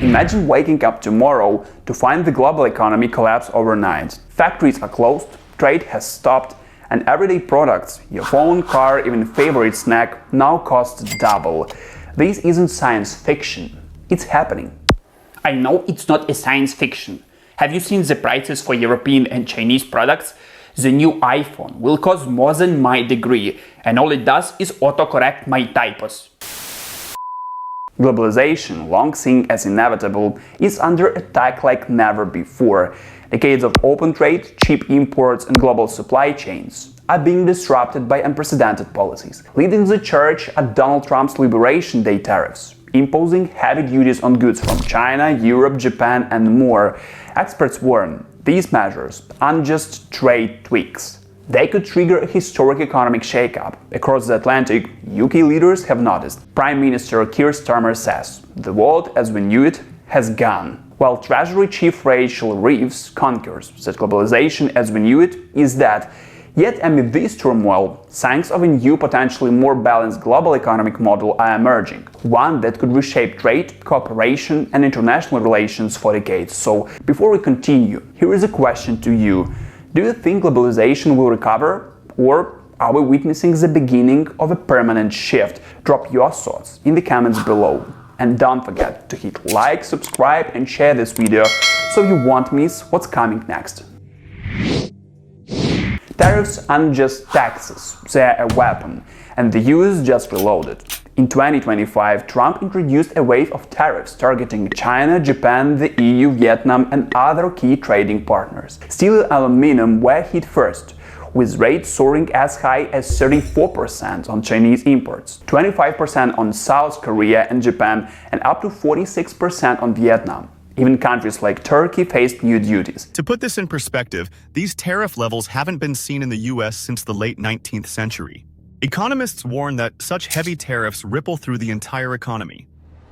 Imagine waking up tomorrow to find the global economy collapse overnight. Factories are closed, trade has stopped, and everyday products, your phone, car, even favorite snack, now cost double. This isn't science fiction. It's happening. I know it's not a science fiction. Have you seen the prices for European and Chinese products? The new iPhone will cost more than my degree, and all it does is autocorrect my typos. Globalization, long seen as inevitable, is under attack like never before. Decades of open trade, cheap imports, and global supply chains are being disrupted by unprecedented policies. Leading the charge are Donald Trump's Liberation Day tariffs, imposing heavy duties on goods from China, Europe, Japan, and more. Experts warn these measures aren't just trade tweaks. They could trigger a historic economic shakeup. Across the Atlantic, UK leaders have noticed. Prime Minister Keir Starmer says, "The world as we knew it has gone." While Treasury Chief Rachel Reeves concurs that globalization as we knew it is dead. Yet amid this turmoil, signs of a new, potentially more balanced global economic model are emerging. One that could reshape trade, cooperation, and international relations for decades. So, before we continue, here is a question to you. Do you think globalization will recover, or are we witnessing the beginning of a permanent shift? Drop your thoughts in the comments below. And don't forget to hit like, subscribe, and share this video so you won't miss what's coming next. Tariffs aren't just taxes, they're a weapon, and the US just reloaded. In 2025, Trump introduced a wave of tariffs targeting China, Japan, the EU, Vietnam, and other key trading partners. Steel and aluminum were hit first, with rates soaring as high as 34% on Chinese imports, 25% on South Korea and Japan, and up to 46% on Vietnam. Even countries like Turkey faced new duties. To put this in perspective, these tariff levels haven't been seen in the US since the late 19th century. Economists warn that such heavy tariffs ripple through the entire economy.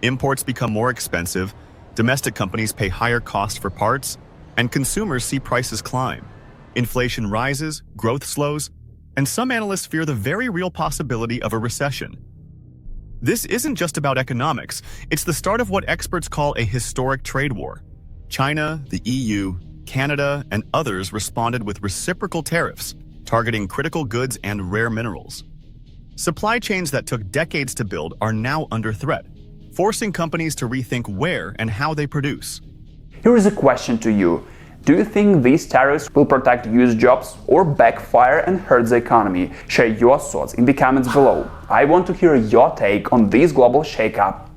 Imports become more expensive, domestic companies pay higher costs for parts, and consumers see prices climb. Inflation rises, growth slows, and some analysts fear the very real possibility of a recession. This isn't just about economics, it's the start of what experts call a historic trade war. China, the EU, Canada, and others responded with reciprocal tariffs, targeting critical goods and rare minerals. Supply chains that took decades to build are now under threat, forcing companies to rethink where and how they produce. Here is a question to you. Do you think these tariffs will protect US jobs or backfire and hurt the economy? Share your thoughts in the comments below. I want to hear your take on this global shakeup.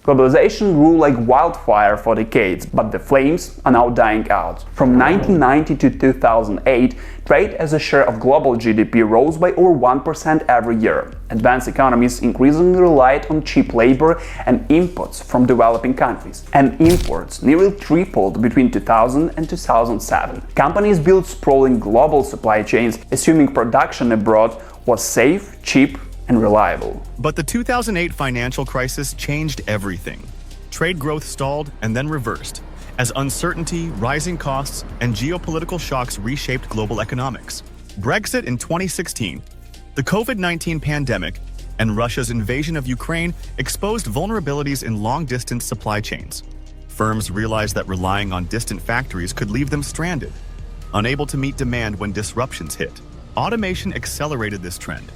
Globalization grew like wildfire for decades, but the flames are now dying out. From 1990 to 2008, trade as a share of global GDP rose by over 1% every year. Advanced economies increasingly relied on cheap labor and inputs from developing countries, and imports nearly tripled between 2000 and 2007. Companies built sprawling global supply chains, assuming production abroad was safe, cheap, and reliable. But the 2008 financial crisis changed everything. Trade growth stalled and then reversed, as uncertainty, rising costs, and geopolitical shocks reshaped global economics. Brexit in 2016, the COVID-19 pandemic, and Russia's invasion of Ukraine exposed vulnerabilities in long-distance supply chains. Firms realized that relying on distant factories could leave them stranded, unable to meet demand when disruptions hit. Automation accelerated this trend.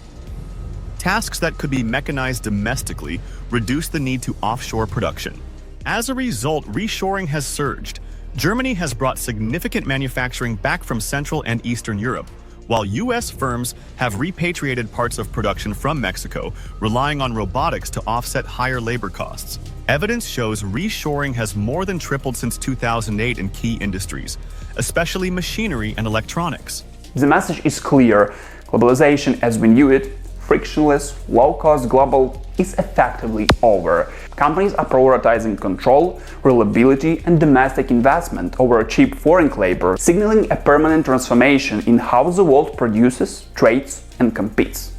Tasks that could be mechanized domestically reduced the need to offshore production. As a result, reshoring has surged. Germany has brought significant manufacturing back from Central and Eastern Europe, while US firms have repatriated parts of production from Mexico, relying on robotics to offset higher labor costs. Evidence shows reshoring has more than tripled since 2008 in key industries, especially machinery and electronics. The message is clear. Globalization as we knew it, frictionless, low-cost global, is effectively over. Companies are prioritizing control, reliability, and domestic investment over cheap foreign labor, signaling a permanent transformation in how the world produces, trades, and competes.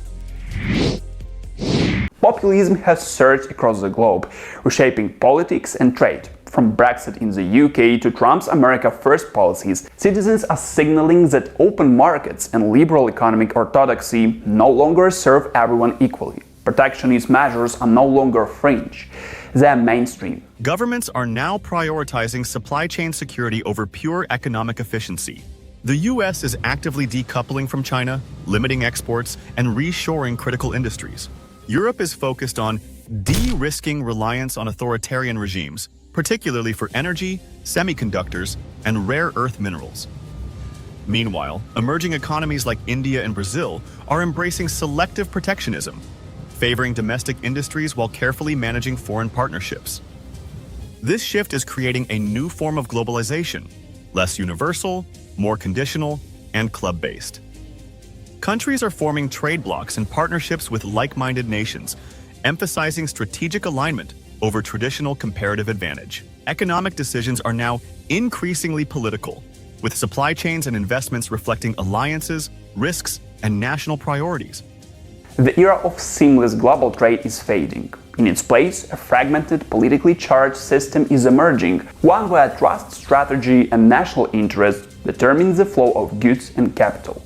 Populism has surged across the globe, reshaping politics and trade. From Brexit in the UK to Trump's America First policies, citizens are signaling that open markets and liberal economic orthodoxy no longer serve everyone equally. Protectionist measures are no longer fringe, they're mainstream. Governments are now prioritizing supply chain security over pure economic efficiency. The US is actively decoupling from China, limiting exports, and reshoring critical industries. Europe is focused on de-risking reliance on authoritarian regimes, particularly for energy, semiconductors, and rare earth minerals. Meanwhile, emerging economies like India and Brazil are embracing selective protectionism, favoring domestic industries while carefully managing foreign partnerships. This shift is creating a new form of globalization, less universal, more conditional, and club-based. Countries are forming trade blocs and partnerships with like-minded nations, emphasizing strategic alignment over traditional comparative advantage. Economic decisions are now increasingly political, with supply chains and investments reflecting alliances, risks, and national priorities. The era of seamless global trade is fading. In its place, a fragmented, politically charged system is emerging, one where trust, strategy, and national interest determines the flow of goods and capital.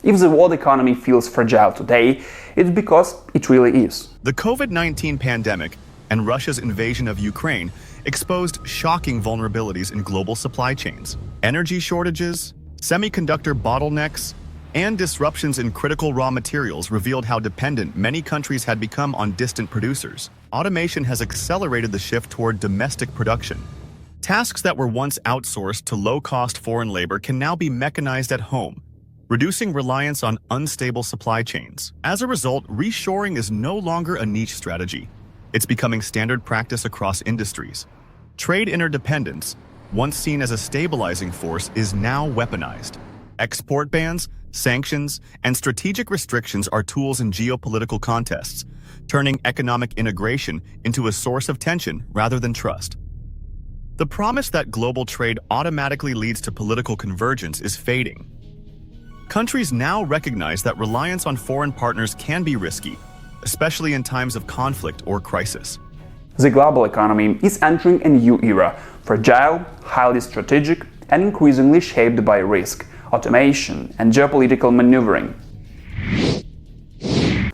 If the world economy feels fragile today, it's because it really is. The COVID-19 pandemic and Russia's invasion of Ukraine exposed shocking vulnerabilities in global supply chains. Energy shortages, semiconductor bottlenecks, and disruptions in critical raw materials revealed how dependent many countries had become on distant producers. Automation has accelerated the shift toward domestic production. Tasks that were once outsourced to low-cost foreign labor can now be mechanized at home, reducing reliance on unstable supply chains. As a result, reshoring is no longer a niche strategy. It's becoming standard practice across industries. Trade interdependence, once seen as a stabilizing force, is now weaponized. Export bans, sanctions, and strategic restrictions are tools in geopolitical contests, turning economic integration into a source of tension rather than trust. The promise that global trade automatically leads to political convergence is fading. Countries now recognize that reliance on foreign partners can be risky, especially in times of conflict or crisis. The global economy is entering a new era, fragile, highly strategic, and increasingly shaped by risk, automation, and geopolitical maneuvering.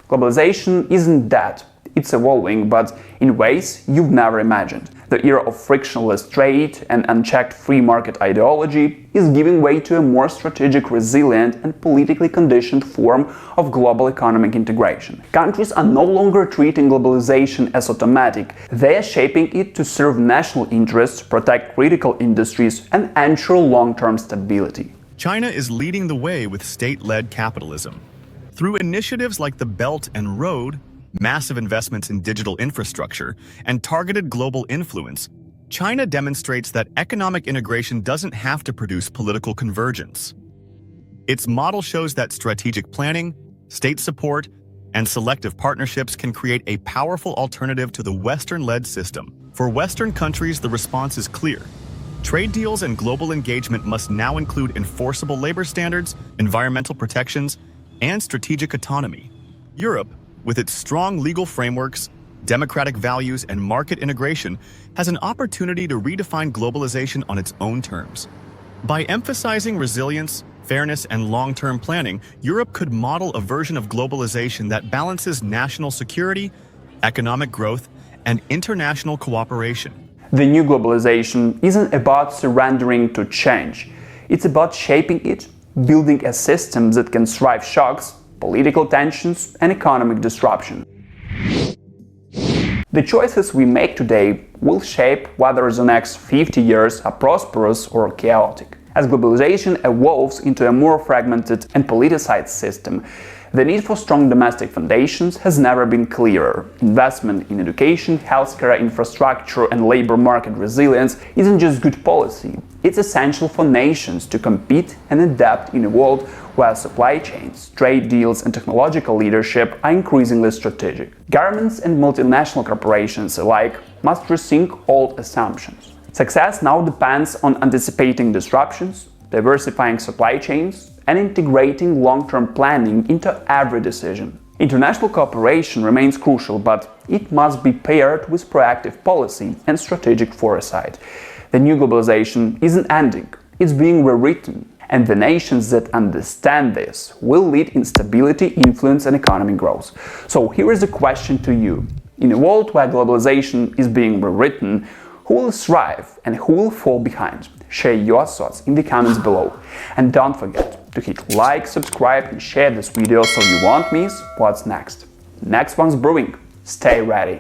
Globalization isn't dead, it's evolving, but in ways you've never imagined. The era of frictionless trade and unchecked free market ideology is giving way to a more strategic, resilient, and politically conditioned form of global economic integration. Countries are no longer treating globalization as automatic, they are shaping it to serve national interests, protect critical industries, and ensure long-term stability. China is leading the way with state-led capitalism. Through initiatives like the Belt and Road, massive investments in digital infrastructure, and targeted global influence, China demonstrates that economic integration doesn't have to produce political convergence. Its model shows that strategic planning, state support, and selective partnerships can create a powerful alternative to the Western-led system. For Western countries, the response is clear. Trade deals and global engagement must now include enforceable labor standards, environmental protections, and strategic autonomy. Europe, with its strong legal frameworks, democratic values, and market integration, has an opportunity to redefine globalization on its own terms. By emphasizing resilience, fairness, and long-term planning, Europe could model a version of globalization that balances national security, economic growth, and international cooperation. The new globalization isn't about surrendering to change. It's about shaping it, building a system that can survive shocks, political tensions, and economic disruption. The choices we make today will shape whether the next 50 years are prosperous or chaotic. As globalization evolves into a more fragmented and politicized system, the need for strong domestic foundations has never been clearer. Investment in education, healthcare infrastructure, and labor market resilience isn't just good policy, it's essential for nations to compete and adapt in a world where supply chains, trade deals, and technological leadership are increasingly strategic. Governments and multinational corporations alike must rethink old assumptions. Success now depends on anticipating disruptions, diversifying supply chains, and integrating long-term planning into every decision. International cooperation remains crucial, but it must be paired with proactive policy and strategic foresight. The new globalization isn't ending, it's being rewritten. And the nations that understand this will lead in stability, influence, and economic growth. So here is a question to you. In a world where globalization is being rewritten, who will thrive and who will fall behind? Share your thoughts in the comments below. And don't forget to hit like, subscribe, and share this video so you won't miss what's next. Next one's brewing. Stay ready.